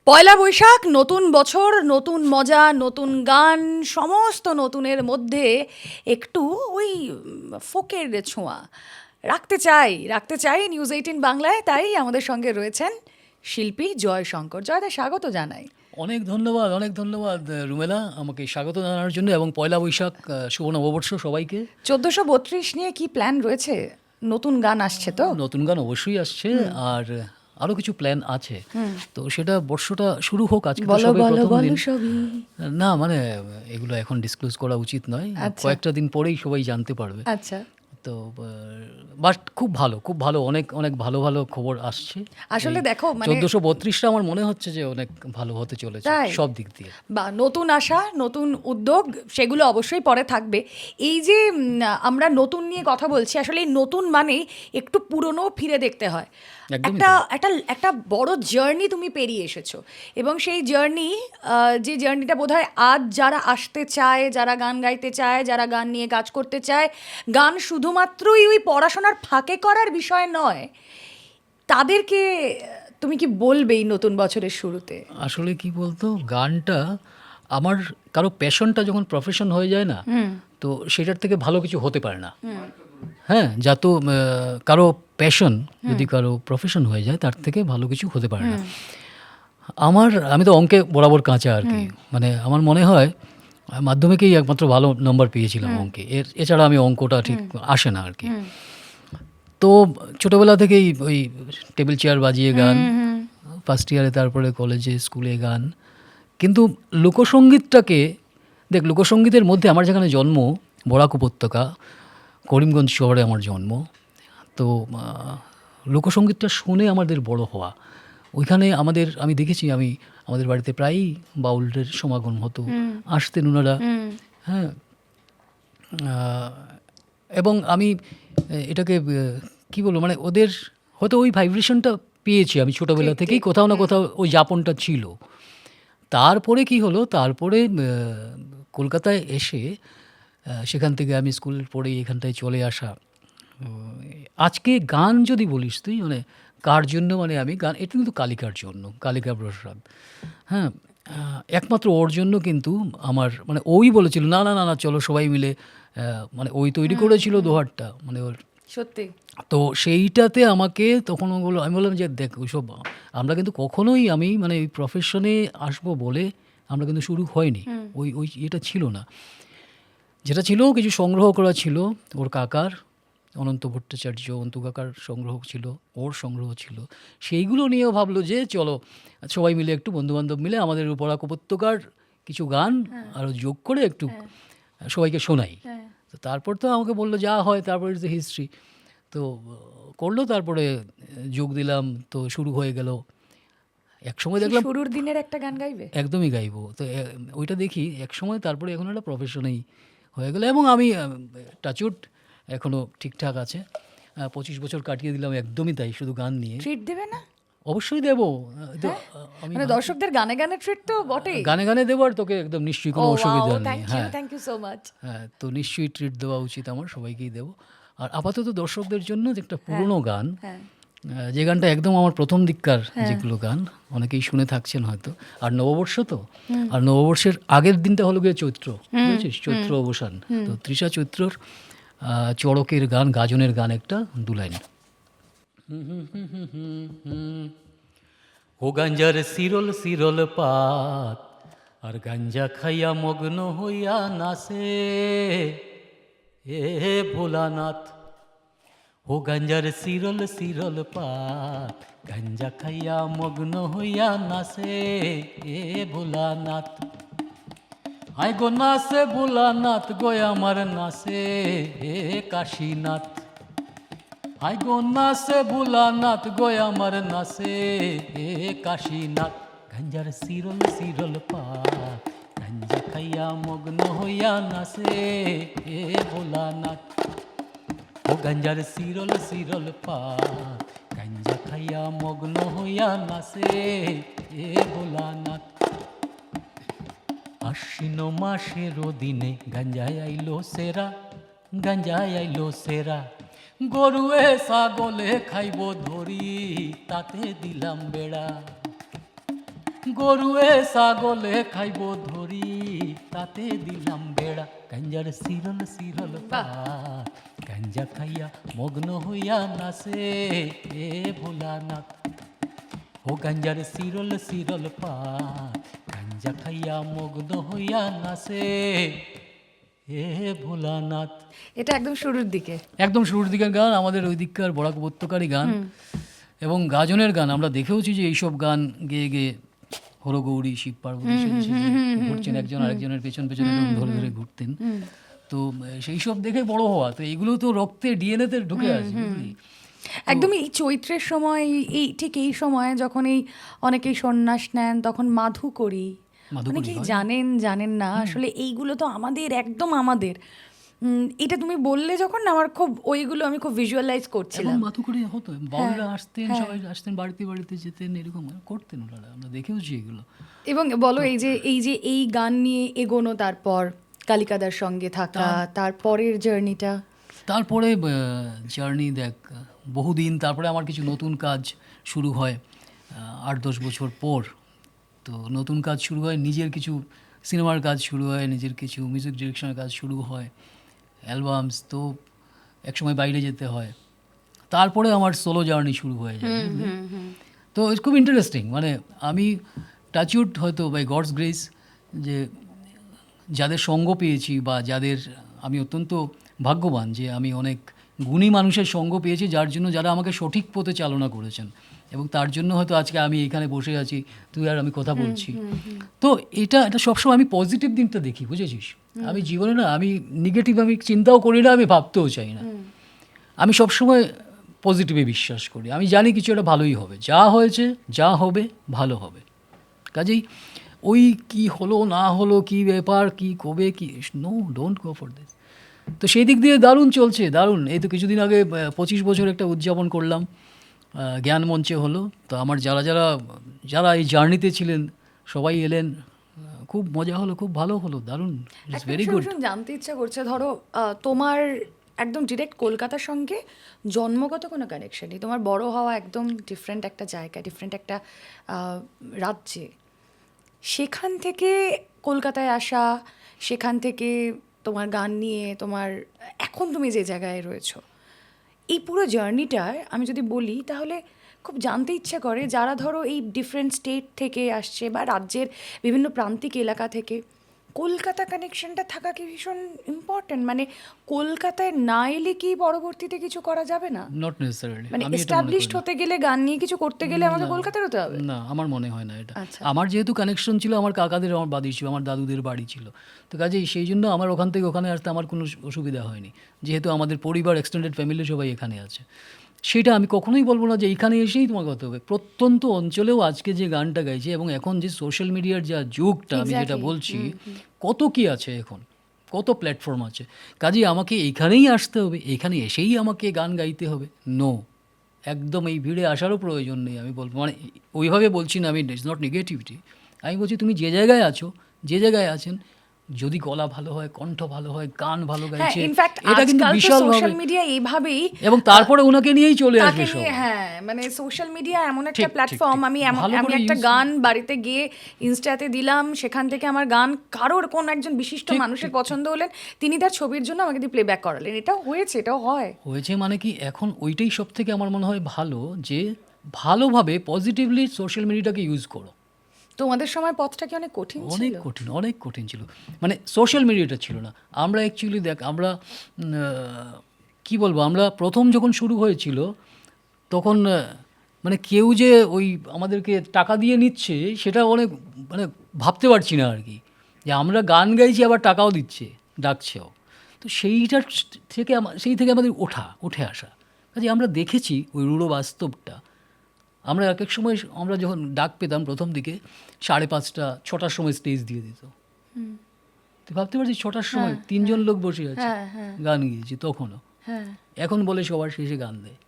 পয়লা বৈশাখ, নতুন বছর, নতুন মজা, নতুন গান, সমস্ত নতুনের মধ্যে একটু ওই ফোকের ছোঁয়া রাখতে চাই নিউজ 18 বাংলায়। তাই আমাদের সঙ্গে রয়েছেন শিল্পী জয় শঙ্কর। জয়দা, স্বাগত জানাই। অনেক ধন্যবাদ রুমেলা, আমাকে স্বাগত জানানোর জন্য। এবং পয়লা বৈশাখ, শুভ নববর্ষ সবাইকে। 1432 নিয়ে কি প্ল্যান রয়েছে? নতুন গান আসছে তো? নতুন গান অবশ্যই আসছে, আর আরও কিছু প্ল্যান আছে। তো সেটা বর্ষটা শুরু হোক, আজকে তো বলো সবে বলো প্রথম বলো দিন। সবই। না মানে এগুলো এখন ডিসক্লোজ করা উচিত নয়, আচ্ছা। কয়েকটা দিন পরেই সবাই জানতে পারবে। আচ্ছা, তো বাট খুব ভালো, অনেক অনেক ভালো ভালো খবর আসছে। আসলে দেখো, মানে 1432টা আমার মনে হচ্ছে যে অনেক ভালো হতে চলেছে তাই সব দিক দিয়ে। বা নতুন আশা, নতুন উদ্যোগ, সেগুলো অবশ্যই পরে থাকবে। এই যে আমরা নতুন নিয়ে কথা বলছি, আসলে এই নতুন মানেই একটু পুরনো ফিরে দেখতে হয়। একদমই একটা তাই। একটা একটা বড় জার্নি তুমি পেরিয়ে এসেছো, এবং সেই জার্নি, যে জার্নিটা বোধহয় আজ যারা আসতে চায়, যারা গান গাইতে চায়, যারা গান নিয়ে কাজ করতে চায়, গান শুধুমাত্রই ওই পড়াশোনার ফাঁকে করার বিষয় নয়, তাদেরকে তুমি কি বলবে এই নতুন বছরের শুরুতে? আসলে কি বলতো, গানটা আমার, কারো প্যাশনটা যখন প্রফেশন হয়ে যায় না, তো সেটার থেকে ভালো কিছু হতে পারে না। হ্যাঁ, যা তো কারো প্যাশন যদি কারো প্রফেশন হয়ে যায়, তার থেকে ভালো কিছু হতে পারে না। আমি তো অঙ্কে বরাবর কাঁচা আর কি। মানে আমার মনে হয় মাধ্যমিকেই একমাত্র ভালো নম্বর পেয়েছিলাম অঙ্কে, এছাড়া আমি অঙ্কটা ঠিক আসে না আর কি। তো ছোটবেলা থেকেই ওই টেবিল চেয়ার বাজিয়ে গান, ফার্স্ট ইয়ারে, তারপরে কলেজে, স্কুলে গান। কিন্তু লোকসঙ্গীতটাকে লোকসঙ্গীতের মধ্যে আমার যেখানে জন্ম, বরাক উপত্যকা, করিমগঞ্জ শহরে আমার জন্ম। তো লোকসঙ্গীতটা শুনে আমাদের বড় হওয়া, ওইখানে আমি দেখেছি, আমাদের বাড়িতে প্রায়ই বাউলদের সমাগম হতো, আসতেন ওনারা। হ্যাঁ, এবং আমি এটাকে কি বলবো, মানে ওদের হয়তো ওই ভাইব্রেশনটা পেয়েছি আমি ছোটোবেলা থেকেই, কোথাও না কোথাও ওই যাপনটা ছিল। তারপরে কি হলো, তারপরে কলকাতায় এসে সেখান থেকে আমি স্কুল পড়ে এখানটায় চলে আসা। আজকে গান যদি বলিস তুই, মানে কার জন্য, মানে আমি গান, এটা কিন্তু কালিকার জন্য, কালিকা প্রসাদ। হ্যাঁ, একমাত্র ওর জন্য। কিন্তু আমার মানে ওই বলেছিল না না না না, চলো সবাই মিলে, মানে ওই তৈরি করেছিল দোহারটা, মানে ওর। সত্যি। তো সেইটাতে আমাকে তখন আমি বললাম যে দেখ, ওইসব আমরা কিন্তু কখনোই, আমি মানে ওই প্রফেশনে আসবো বলে আমরা কিন্তু শুরু হয়নি। ওই ওই এটা ছিল না। যেটা ছিল, কিছু সংগ্রহ করা ছিল ওর কাকার, অনন্ত ভট্টাচার্য, অন্তু কাকার সংগ্রহ ছিল, ওর সংগ্রহ ছিল। সেইগুলো নিয়েও ভাবলো যে চলো সবাই মিলে, একটু বন্ধুবান্ধব মিলে আমাদের বরাক উপত্যকার কিছু গান আরও যোগ করে একটু সবাইকে শোনাই। তো তারপর তো আমাকে বললো যা হয়, তারপর ইটস এ হিস্ট্রি। তো করলো, তারপরে যোগ দিলাম, তো শুরু হয়ে গেল। একসময় দেখলাম শুরুর দিনের একটা গান গাইবে? একদমই গাইবো, তো ওইটা দেখি একসময়, তারপরে এখন একটা প্রফেশনেই হয়ে গেল। এবং আমি টাচউড এখনও ঠিকঠাক আছে। 25 বছর কাটিয়ে দিলাম একদমই তাই, শুধু গান নিয়ে। ট্রিট দেবে না? অবশ্যই দেবো। তো আমি মানে দর্শকদের গানে গানে ট্রিট তো বটেই। গানে গানে দেবো, আর তোকে একদম নিশ্চয়ই, কোনো অসুবিধা নেই। হ্যাঁ থ্যাংক ইউ সো মাচ। হ্যাঁ, তো নিশ্চয়ই ট্রিট দেওয়া উচিত আমার, সবাইকেই দেবো। আর আপাতত দর্শকদের জন্য যে একটা পুরনো গান, যে গানটা একদম আমার প্রথম দিককার যেগুলো গান, অনেকেই শুনে থাকছেন হয়তো। আর নববর্ষ তো, আর নববর্ষের আগের দিনটা হলো গিয়ে চৈত্র, বুঝেছিস, চৈত্র অবসান। তো তৃষা চৈত্রর চড়কের গান, গাজনের গান, একটা দু লাইন। ও গাঞ্জার শিরল শিরল পাত, আর গাঞ্জা খাইয়া মগ্ন হইয়া নাচে এ ভোলানাথ। ও গাঞ্জার শিরল শিরল পাত, গাঞ্জা খাইয়া মগ্ন হইয়া নাচে এ ভোলানাথ। আই গো নাচে ভোলানাথ, গো আমার নাচে এ কাশীনাথ। আই গো নাচে ভোলানাথ, গো আমার নাচে এ কাশীনাথ। গাঞ্জার শিরল শিরল পাত, গাঞ্জা খাইয়া মগ্ন হইয়া নাচে এ ভোলানাথ। ও গাঞ্জার শিরল শিরল পাত, গাঞ্জা খাইয়া মগ্ন হইয়া নাচে এ ভোলানাথ। আশ্বিন মাসের দিনে গাঞ্জায় আইলো সেরা, গাঞ্জায় আইলো সেরা। গরুয়ে ছাগলে খাইব ধরি, তাতে দিলাম বেড়া। গরুয়ে ছাগলে খাইব ধরি, তাতে দিলাম বেড়া। গাঞ্জার সিরল সিরল পাত, গাঞ্জা খাইয়া মগ্ন হইয়া নাচে এ ভোলানাথ। ও গাঞ্জার সিরল সিরল পাত, গাঞ্জা খাইয়া মগ্ন হইয়া নাচে এ ভোলানাথ। এটা একদম শুরুর দিকে। একদম শুরুর দিকের গান, আমাদের ওই দিককার বরাক উপত্যকারই গান এবং গাজনের গান। আমরা দেখেওছি যে এইসব গান গেয়ে গেয়ে হরগৌরী শিব পার্বতী সেজে সেজে ঘুরছেন, একজন আরেকজনের পেছন পেছন এরকম ধরে ধরে ঘুরতেন। তো সেই সব দেখে বড় হওয়া, তো এগুলো তো রক্তে ডিএনএতে ঢুকে আছে, বুঝলি? একদমই এই চৈত্রের সময়, এই ঠিক এই সময় যখন এই অনেকেই সন্ন্যাস নেন, তখন মাধুকরী, অনেকেই জানেন না আসলে এইগুলো তো আমাদের একদম আমাদের। এটা তুমি বললে যখন না, আমার খুব ওইগুলো আমি খুব ভিজুয়ালাইজ করছিলাম। মাথুকরি হতো, বাউলরা আসতেন, সবাই আসতেন, বাড়িতে বাড়িতে যেতেন, এরকম করতেন ওনারা, আমরা দেখেওছি এগুলো। এবং বলো এই যে এই গান নিয়ে এগোনো, তারপর কালিকাদার সঙ্গে থাকা, তারপরের জার্নিটা। তারপরে জার্নি দেখ বহুদিন, তারপরে আমার কিছু নতুন কাজ শুরু হয় 8-10 বছর পর। তো নতুন কাজ শুরু হয়, নিজের কিছু সিনেমার কাজ শুরু হয়, নিজের কিছু মিউজিক ডিরেকশনের কাজ শুরু হয়, অ্যালবামস, তো একসময় বাইরে যেতে হয়। তারপরে আমার সোলো জার্নি শুরু হয়ে যায়। তো খুব ইন্টারেস্টিং, মানে আমি টাচউড হয়তো বাই গডস গ্রেস, যে যাদের সঙ্গ পেয়েছি বা যাদের, আমি অত্যন্ত ভাগ্যবান যে আমি অনেক গুণী মানুষের সঙ্গ পেয়েছি, যারা আমাকে সঠিক পথে চালনা করেছেন, এবং তার জন্য হয়তো আজকে আমি এখানে বসে আছি, তুই আর আমি কথা বলছি। তো এটা সবসময় আমি পজিটিভ দিকটা দেখি, বুঝেছিস? আমি জীবনে না, আমি নেগেটিভ আমি চিন্তাও করি না, আমি ভাবতেও চাই না। আমি সবসময় পজিটিভে বিশ্বাস করি। আমি জানি কিছু একটা ভালোই হবে, যা হয়েছে যা হবে ভালো হবে। কাজেই ওই কি হলো না হলো, কি ব্যাপার, কি কবে, কি, no, don't go for this. তো সেই দিক দিয়ে দারুণ চলছে, দারুণ। এই তো কিছুদিন আগে 25 বছর একটা উদযাপন করলাম, জ্ঞান মঞ্চে হলো। তো আমার যারা এই জার্নিতে ছিলেন সবাই এলেন, খুব মজা হলো, খুব ভালো হলো, দারুণ, ইটস ভেরি গুড। জানতে ইচ্ছা করছে, ধরো তোমার একদম ডিরেক্ট কলকাতার সঙ্গে জন্মগত কোনো কানেকশন নেই, তোমার বড় হওয়া একদম ডিফারেন্ট একটা জায়গা, ডিফারেন্ট একটা রাজ্যে, সেখান থেকে কলকাতায় আসা, সেখান থেকে তোমার গান নিয়ে তোমার এখন তুমি যে জায়গায় রয়েছো, এই পুরো জার্নিটার আমি যদি বলি তাহলে খুব জানতে ইচ্ছা করে, যারা ধরো এই ডিফারেন্ট স্টেট থেকে আসছে বা রাজ্যের বিভিন্ন প্রান্তিক এলাকা থেকে, কলকাতা কানেকশনটা থাকা কি ভীষণ ইম্পর্ট্যান্ট? মানে কলকাতায় না এলে কি পরবর্তীতে কিছু করা যাবে না? নট নেসেসারিলি, মানে এস্টাবলিশড হতে গেলে, গান নিয়ে কিছু করতে গেলে আমাকে কলকাতায় হতে হবে? না, আমার মনে হয় না এটা। আচ্ছা। আমার যেহেতু কানেকশন ছিল, আমার কাকাদের, আমার বাড়ি ছিল, আমার দাদুদের বাড়ি ছিল, তো কাজেই সেই জন্য আমার ওখান থেকে ওখানে আসতে আমার কোনো অসুবিধা হয়নি, যেহেতু আমাদের পরিবার, এক্সটেন্ডেড ফ্যামিলি সবাই এখানে আছে। সেটা আমি কখনোই বলবো না যে এইখানে এসেই তোমাকে হতে হবে। প্রত্যন্ত অঞ্চলেও আজকে যে গানটা গাইছে, এবং এখন যে সোশ্যাল মিডিয়ার যা যুগটা, আমি যেটা বলছি, কত কি আছে এখন, কত প্ল্যাটফর্ম আছে। কাজেই আমাকে এইখানেই আসতে হবে, এইখানে এসেই আমাকে গান গাইতে হবে, নো, একদম এই ভিড়ে আসারও প্রয়োজন নেই। আমি বলবো, মানে ওইভাবে বলছি না আমি, ইটস নট নেগেটিভিটি। আমি বলছি তুমি যে জায়গায় আছো, যে জায়গায় আছেন, যদি গলা ভালো হয়, কণ্ঠ ভালো হয়, গান ভালো গাইছে, এটা কিন্তু বিশাল সোশ্যাল মিডিয়া এইভাবেই, এবং তারপরে ওনাকে নিয়েই চলে আসবে সব। হ্যাঁ, মানে সোশ্যাল মিডিয়া এমন একটা প্ল্যাটফর্ম, আমি একটা গান বাড়িতে গিয়ে ইনস্টাতে দিলাম, সেখান থেকে আমার গান কারোর কোন একজন বিশিষ্ট মানুষের পছন্দ হলেন, তিনি তার ছবির জন্য আমাকে দিয়ে প্লেব্যাক করালেন। এটাও হয়েছে, এটাও হয়েছে। মানে কি, এখন ওইটাই সব থেকে আমার মনে হয় ভালো, যে ভালোভাবে পজিটিভলি সোশ্যাল মিডিয়াটাকে ইউজ করো। তোমাদের সময় পথটা কি অনেক কঠিন ছিল? অনেক কঠিন ছিল, মানে সোশ্যাল মিডিয়াটা ছিল না। আমরা অ্যাকচুয়ালি দেখ, আমরা কি বলবো, আমরা প্রথম যখন শুরু হয়েছিল তখন মানে কেউ যে ওই আমাদেরকে টাকা দিয়ে নিচ্ছে, সেটা অনেক, মানে ভাবতে পারছি না আর কি, যে আমরা গান গাইছি আবার টাকাও দিচ্ছে, ডাকছেও। তো সেই থেকে আমাদের উঠে আসা। কাজে আমরা দেখেছি ওই রূঢ় বাস্তবটা। আমরা এক এক সময়, আমরা যখন ডাক পেতাম প্রথম দিকে 5:30, 6টার সময় স্টেজ দিয়ে দিত। তুই ভাবতে পারছিস, 6টার সময় 3জন লোক বসে আছে, গান গিয়েছি তখনও। এখন বলে সবার শেষে গান দেয়।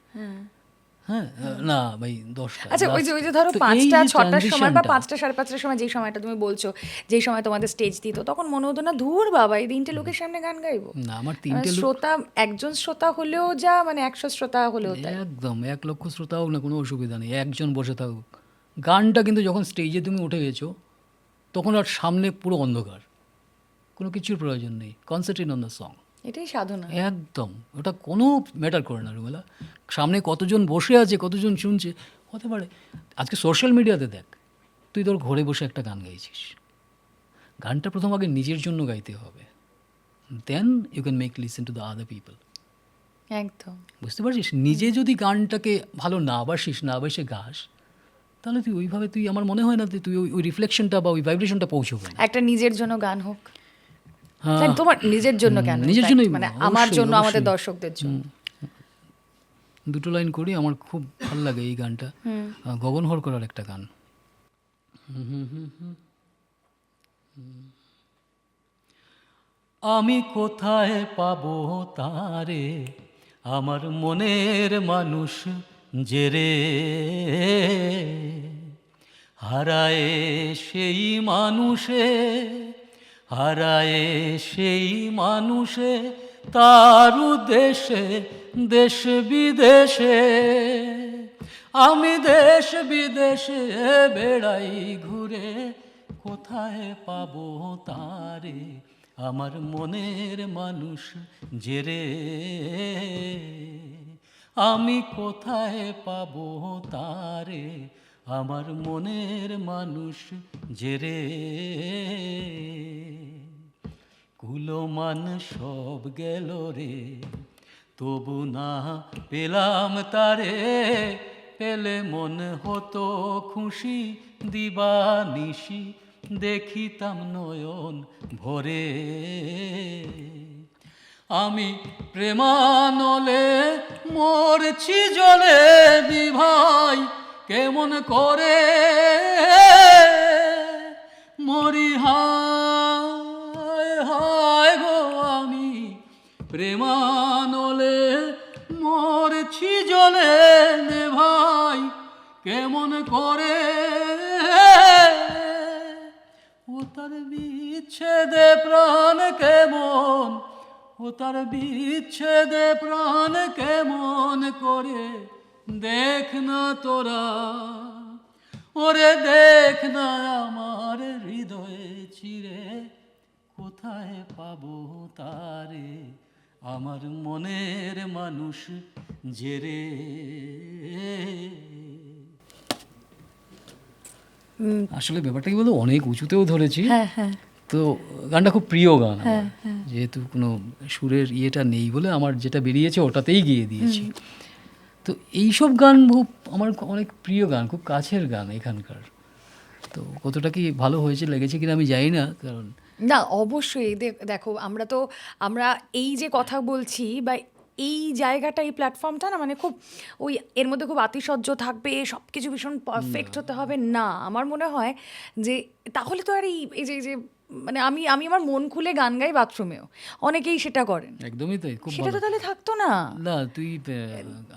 হ্যাঁ, না ভাই 10টা। আচ্ছা, ওই যে ধরো 5টা 6টার সময় বা 5টা 5:30টার সময়, যেই সময়টা তুমি বলছো, যেই সময় তোমাদের স্টেজ দিত, তখন মনে হতো না, ধুর বাবা, এই 3টে লোকের সামনে গান গাইবো? না, আমার 3টে শ্রোতা, একজন শ্রোতা হলেও যা, মানে 100 শ্রোতা হলেও তাই। একদম 1 লক্ষ শ্রোতা হোক না, কোনো অসুবিধা নেই, একজন বসে থাকুক, গানটা কিন্তু যখন স্টেজে তুমি উঠে গেছো তখন আর সামনে পুরো অন্ধকার, কোনো কিছুর প্রয়োজন নেই, কনসেন্ট্রেট অন দ্য সং। এটাই সাধনা। একদম, ওটা কোনো ম্যাটার করে না রুমেলা, সামনে কতজন বসে আছে, কতজন শুনছে, হতে পারে। আজকে সোশ্যাল মিডিয়াতে দেখ, তুই তোর ঘরে বসে একটা গান গাইছিস, গানটা প্রথম আগে নিজের জন্য গাইতে হবে, then you can make listen to the other people. একদম। বুঝতে পারছিস? নিজে যদি গানটাকে ভালো না বাসিস, না বাসে গাস, তাহলে তুই ওইভাবে, তুই, আমার মনে হয় না যে তুই ওই রিফ্লেকশনটা বা ওই ভাইব্রেশনটা পৌঁছবে না। একটা নিজের জন্য গান হোক, হ্যাঁ, তাই তোমার নিজের জন্য কেন, নিজের In fact, জন্যই, মানে অবশ্যই, আমার জন্য, অবশ্যই। আমাদের দর্শকদের জন্য। দুটো লাইন করি, আমার খুব ভালো লাগে এই গানটা, গগন হরকরার একটা গান। আমি কোথায় পাবো তারে, আমার মনের মানুষ যে রে, হারায় সেই মানুষে, হারায় সেই মানুষে, তার দেশে দেশ বিদেশে, আমি দেশ বিদেশে বেড়াই ঘুরে, কোথায় পাবো তারে, আমার মনের মানুষ যে রে, আমি কোথায় পাবো তারে, আমার মনের মানুষ যে রে, কুলমান সব গেল রে, তবু না পেলাম তারে, পেলে মন হতো খুশি, দিবানিশি দেখিতাম নয়ন ভরে, আমি প্রেমানলে মরছি জলে, বিভাই কেমন করে মরি, হায় হায় গো, আমি প্রেমানলে মরছি জলে, নে ভাই কেমন করে, ও তার বিচ্ছেদে প্রাণ কেমন, ও তার বিচ্ছেদে প্রাণ কেমন করে, দেখ না তোরা, ওরে দেখ না আমার হৃদয়ে চিরে, কোথায় পাবো তারে, আমার মনের মানুষ যে রে। আসলে ব্যাপারটা কি বলতো, অনেক উঁচুতেও ধরেছি, তো গানটা খুব প্রিয় গান আমার, যেহেতু কোনো সুরের ইয়েটা নেই বলে আমার যেটা বেরিয়েছে ওটাতেই গিয়ে দিয়েছি। তো এইসব গান খুব আমার অনেক প্রিয় গান, খুব কাছের গান এখানকার। তো কতটা কি ভালো হয়েছে, লেগেছে কিনা আমি জানি না, কারণ না অবশ্যই দেখো, আমরা এই যে কথা বলছি বা এই জায়গাটা, এই প্ল্যাটফর্মটা না, মানে খুব ওই এর মধ্যে খুব আতিশয্য থাকবে, সব কিছু ভীষণ পারফেক্ট হতে হবে না। আমার মনে হয় যে তাহলে তো আর এই যে মানে আমি আমি আমার মন খুলে গান গাই বাথরুমেও, অনেকেই সেটা করেন, একদমই তাই, খুব সেটা ভালো। তো তাহলে থাকতো না। না তুই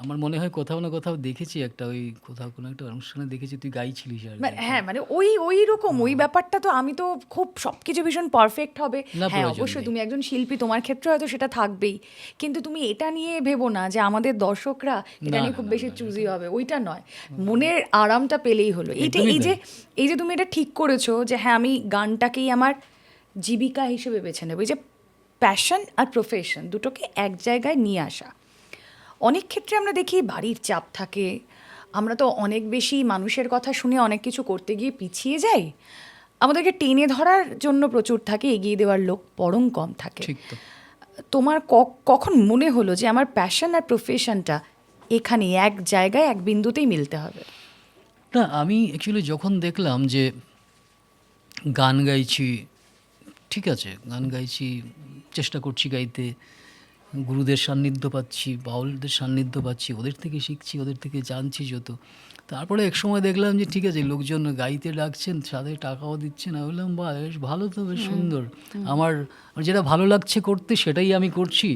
আমার মনে হয় কোথাও না কোথাও দেখেছি, একটা ওই কোথাও কোনো একটা অনুষ্ঠানে দেখেছি তুই গাইছিলিস আর কি। হ্যাঁ, মানে ওই রকম ওই ব্যাপারটা তো, আমি তো খুব সবকিছু ভীষণ পারফেক্ট হবে, না, হ্যাঁ প্রয়োজন অবশ্যই নেই। তুমি একজন শিল্পী, তোমার ক্ষেত্রে হয়তো সেটা থাকবেই, কিন্তু তুমি এটা নিয়ে ভেবো না যে আমাদের দর্শকরা এটা নিয়ে খুব বেশি চুজি হবে, ওইটা নয়, মনের আরামটা পেলেই হলো। একদমই এই যে তুমি এটা ঠিক করেছো যে হ্যাঁ আমি গানটাকেই আমার জীবিকা হিসেবে বেছে নেবো, এই যে প্যাশন আর প্রফেশন দুটোকে এক জায়গায় নিয়ে আসা। অনেক ক্ষেত্রে আমরা দেখি বাড়ির চাপ থাকে, আমরা তো অনেক বেশি মানুষের কথা শুনে অনেক কিছু করতে গিয়ে পিছিয়ে যাই, আমাদেরকে টেনে ধরার জন্য প্রচুর থাকে, এগিয়ে দেওয়ার লোক বরং কম থাকে। ঠিক তো। তোমার কখন মনে হলো যে আমার প্যাশন আর প্রফেশনটা এখানে এক জায়গায় এক বিন্দুতেই মিলতে হবে? না, আমি অ্যাকচুয়ালি যখন দেখলাম যে গান গাইছি, ঠিক আছে, গান গাইছি, চেষ্টা করছি গাইতে, গুরুদের সান্নিধ্য পাচ্ছি, বাউলদের সান্নিধ্য পাচ্ছি, ওদের থেকে শিখছি, ওদের থেকে জানছি যত, তারপরে এক সময় দেখলাম যে ঠিক আছে, লোকজন গাইতে ডাকছেন, সাথে টাকাও দিচ্ছেন, আমি বললাম বাহ, বেশ ভালো, তো বেশ সুন্দর, আমার যেটা ভালো লাগছে করতে সেটাই আমি করছি,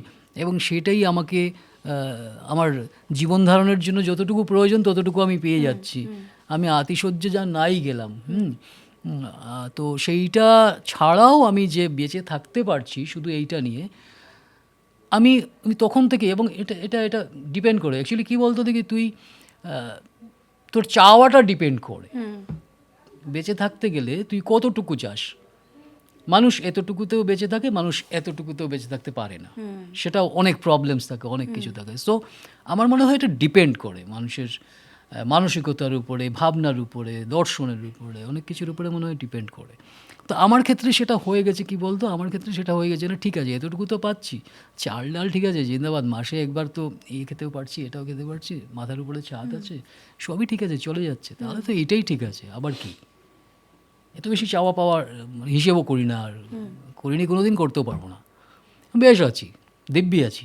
এবং সেটাই আমাকে আমার জীবন ধারণের জন্য যতটুকু প্রয়োজন ততটুকু আমি পেয়ে যাচ্ছি, আমি আতিশয্যে যা নাই গেলাম। তো সেইটা ছাড়াও আমি যে বেঁচে থাকতে পারছি শুধু এইটা নিয়ে, আমি আমি তখন থেকে, এবং এটা এটা এটা ডিপেন্ড করে অ্যাকচুয়ালি কী বলতো দেখি, তুই তোর চাওয়াটা ডিপেন্ড করে। বেঁচে থাকতে গেলে তুই কতটুকু চাস। মানুষ এতটুকুতেও বেঁচে থাকে, মানুষ এতটুকুতেও বেঁচে থাকতে পারে না, সেটাও অনেক প্রবলেমস থাকে, অনেক কিছু থাকে। সো আমার মনে হয় এটা ডিপেন্ড করে মানুষের মানসিকতার উপরে, ভাবনার উপরে, দর্শনের উপরে, অনেক কিছুর উপরে মনে হয় ডিপেন্ড করে। তো আমার ক্ষেত্রে সেটা হয়ে গেছে, কি বলতো, আমার ক্ষেত্রে সেটা হয়ে গেছে না, ঠিক আছে এতটুকু তো পাচ্ছি, চাল ডাল ঠিক আছে জিন্দাবাদ, মাসে একবার তো এই খেতেও পারছি, এটাও খেতে পারছি, মাথার উপরে ছাদ আছে, সবই ঠিক আছে, চলে যাচ্ছে, তাহলে তো এটাই ঠিক আছে, আবার কি। এত বেশি চাওয়া পাওয়ার হিসেবও করি না, আর করিনি, কোনোদিন করতেও পারবো না, বেশ আছি, দিব্যি আছি।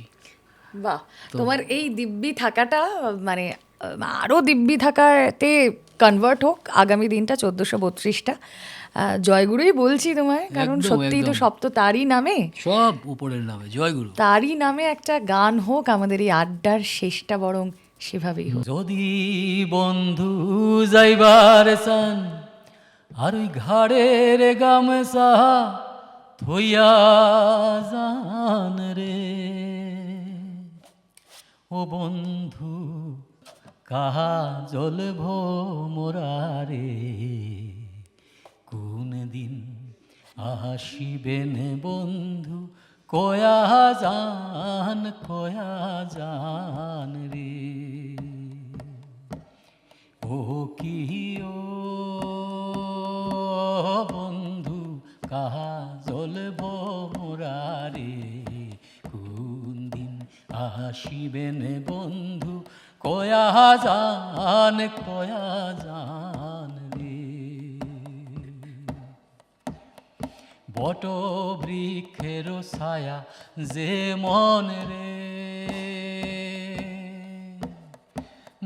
বাহ, তোমার এই দিব্যি থাকাটা মানে আরও দিব্যি থাকাতে কনভার্ট হোক আগামী দিনটা 1432টা। জয়গুরুই বলছি তোমায়, কারণ একদম, সত্যিই তো একদম। সব তো তারই নামে, সব উপরের নামে, জয়গুরু। তারই নামে একটা গান হোক, আমাদের এই আড্ডার শেষটা বরং সেভাবেই হোক। যদি বন্ধু যাইবার চান, আর ওই ঘাড়ের গামছা থইয়া যান রে, ও বন্ধু কাহা জলভ মোরারে, কোন দিন আসিবেন বন্ধু, কয়া যান রে, ও কি ও বন্ধু কাহা জলভ মোরারে, কোন দিন আসিবেন বন্ধু, কয়া যান রে, বট বৃক্ষের ছায়া যে মন রে,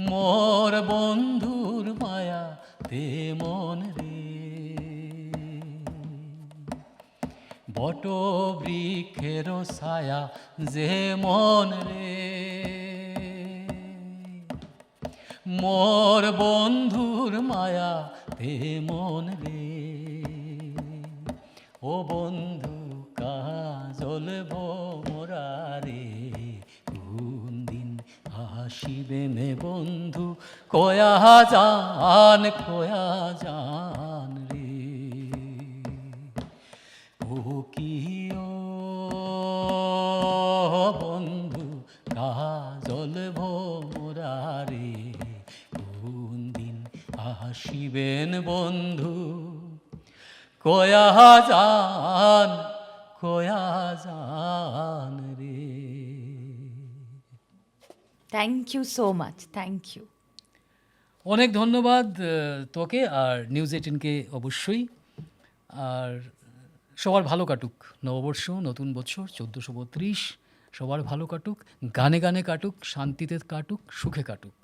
মোর বন্ধুর মায়া তেমন রে, বট বৃক্ষের ছায়া যে মন রে, মোর বন্ধুর মায়া তেমন রে, ও বন্ধু কাহা জলভ মোরারে, কোন দিন আসিবেন বন্ধু, কয়া যান রে, ও কি ও বন্ধু কাহা জলভ মোরারে, কোন দিন আসিবেন বন্ধু, কয়া যান রে। Thank you so much, thank you. অনেক ধন্যবাদ তোকে, আর নিউজ 18কে অবশ্যই। আর সবার ভালো কাটুক নববর্ষ, নতুন বছর 1432, সবার ভালো কাটুক, গানে গানে কাটুক, শান্তিতে কাটুক, সুখে কাটুক।